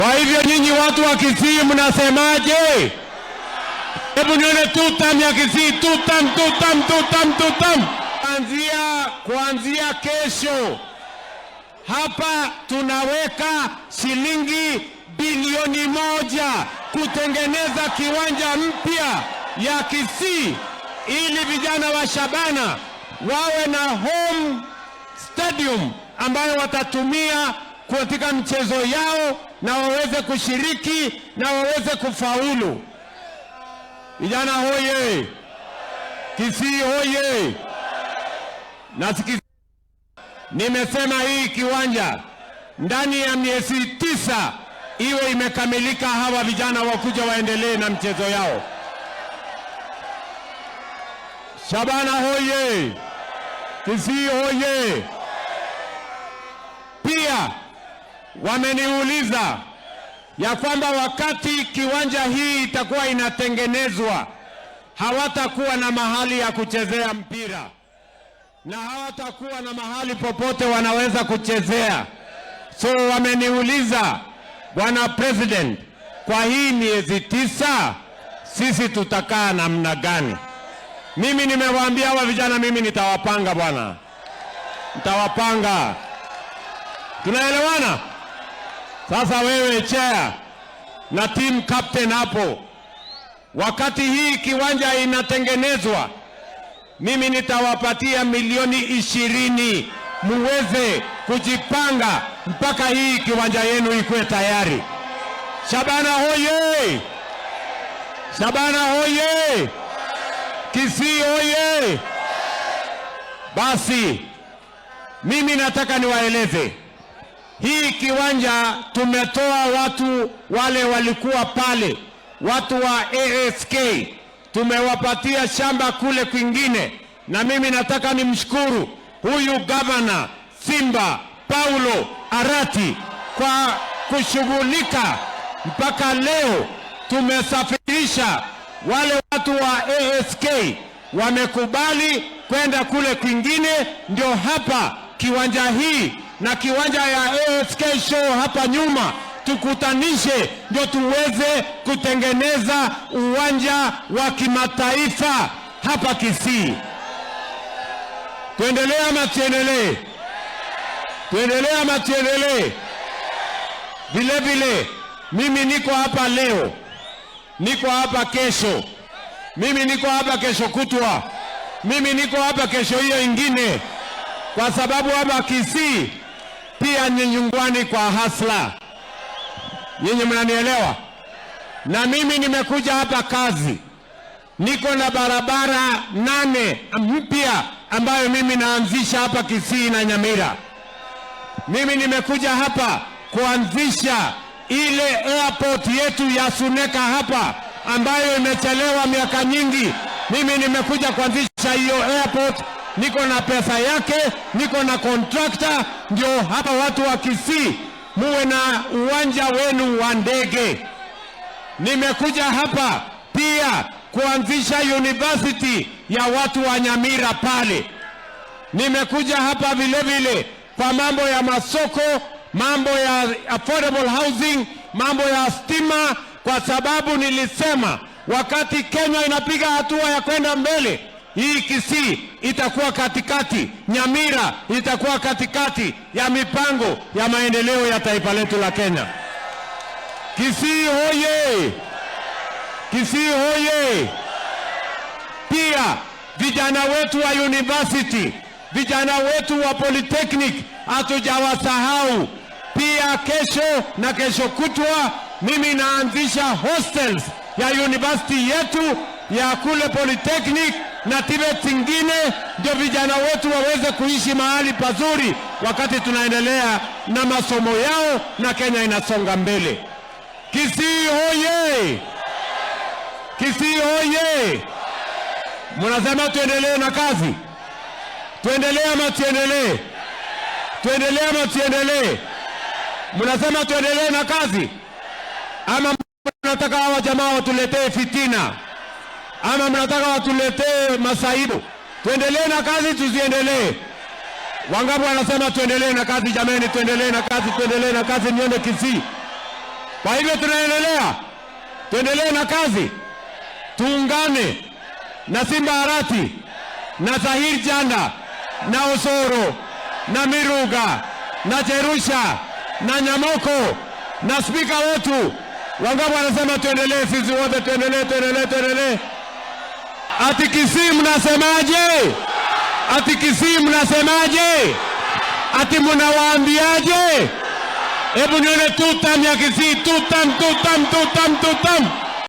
Kwa hivyo nyinyi watu wa Kisii mnasemaje? Hebu nione tutam ya Kisii, tutam. Kuanzia kesho hapa tunaweka shilingi bilioni 1 kutengeneza kiwanja mpya ya Kisii ili vijana wa Shabana wawe na home stadium ambayo watatumia katika mchezo yao na waweze kushiriki na waweze kufaulu. Vijana hoye! Kisii hoye! Nimesema hii kiwanja ndani ya miezi 9 iwe imekamilika, hawa vijana wakuja waendelee na mchezo yao. Shabana hoye! Kisii hoye! Pia wameniuliza ya kwamba wakati kiwanja hii itakuwa inatengenezwa hawatakuwa na mahali ya kuchezea mpira na hawatakuwa na mahali popote wanaweza kuchezea. So wameniuliza, Bwana President, kwa hii miezi 9 sisi tutakaa namna gani? Mimi nimewaambia hawa vijana mimi nitawapanga bwana. Nitawapanga. Tunaelewana? Sasa wewe chair na team captain hapo, wakati hii kiwanja inatengenezwa, mimi nitawapatia milioni 20 muweze kujipanga mpaka hii kiwanja yenu ikuwe tayari. Shabana hoye! Shabana hoye! Kisii hoye! Basi mimi nataka niwaeleze, hii kiwanja tumetoa watu wale walikuwa pale, watu wa ASK, tumewapatia shamba kule kwingine, na mimi nataka nimshukuru huyu Governor Simba Paulo Arati kwa kushughulika. Mpaka leo tumesafirisha wale watu wa ASK, wamekubali kwenda kule kwingine, ndio hapa kiwanja hii na kiwanja ya ASK show hapa nyuma tukutanishe, ndio tuweze kutengeneza uwanja wa kimataifa hapa Kisii. Tuendelee ama tuendelee? Tuendelee ama tuendelee? Vile vile mimi niko hapa leo, niko hapa kesho, mimi niko hapa kesho kutwa, mimi niko hapa kesho hiyo ingine, kwa sababu hapa Kisii pia ni nyumbani kwa hasla. Nyinyi mnanielewa? Na mimi nimekuja hapa kazi, niko na barabara 8 mpya ambayo mimi naanzisha hapa Kisii na Nyamira. Mimi nimekuja hapa kuanzisha ile airport yetu ya Suneka hapa ambayo imechelewa miaka nyingi. Mimi nimekuja kuanzisha hiyo airport, niko na pesa yake, niko na contractor, ndio hapa watu wa Kisii muwe na uwanja wenu wa ndege. Nimekuja hapa pia kuanzisha university ya watu wa Nyamira pale. Nimekuja hapa vile vile kwa mambo ya masoko, mambo ya affordable housing, mambo ya stima, kwa sababu nilisema wakati Kenya inapiga hatua ya kwenda mbele, hii Kisii itakuwa katikati, Nyamira itakuwa katikati ya mipango ya maendeleo ya taifa letu la Kenya. Kisii hoye! Kisii hoye! Pia vijana wetu wa university, vijana wetu wa polytechnic hatujawasahau. Pia kesho na kesho kutwa mimi naanzisha hostels ya university yetu ya kule polytechnic na Tibet zingine, ndio vijana wetu waweze kuishi mahali pazuri wakati tunaendelea na masomo yao na Kenya inasonga mbele. Kisii hoye! Kisii hoye! Mnasema tuendelee na kazi? Tuendelee ama tuendelee? Tuendelee ama tuendelee? Mnasema tuendelee na kazi ama mnataka hawa jamaa watuletee fitina? Ama mnataka watuletee masaibu? Tuendelee na kazi tusiendelee? Wangapi wanasema tuendelee na kazi? Jamani, tuendelee na kazi, tuendelee na kazi. Nione Kisii. Kwa hivyo tuendelee na kazi, tuungane na Simba Arati na Zahir Janda na Osoro na Miruga na Jerusha na Nyamoko na spika wetu wangapi wanasema tuendelee, sisi wote tuendelee. Ati Kisii mnasemaje? Ati Kisii mnasemaje? Ati mnawaambiaje? Hebu nione tutam ya Kisii, tutam.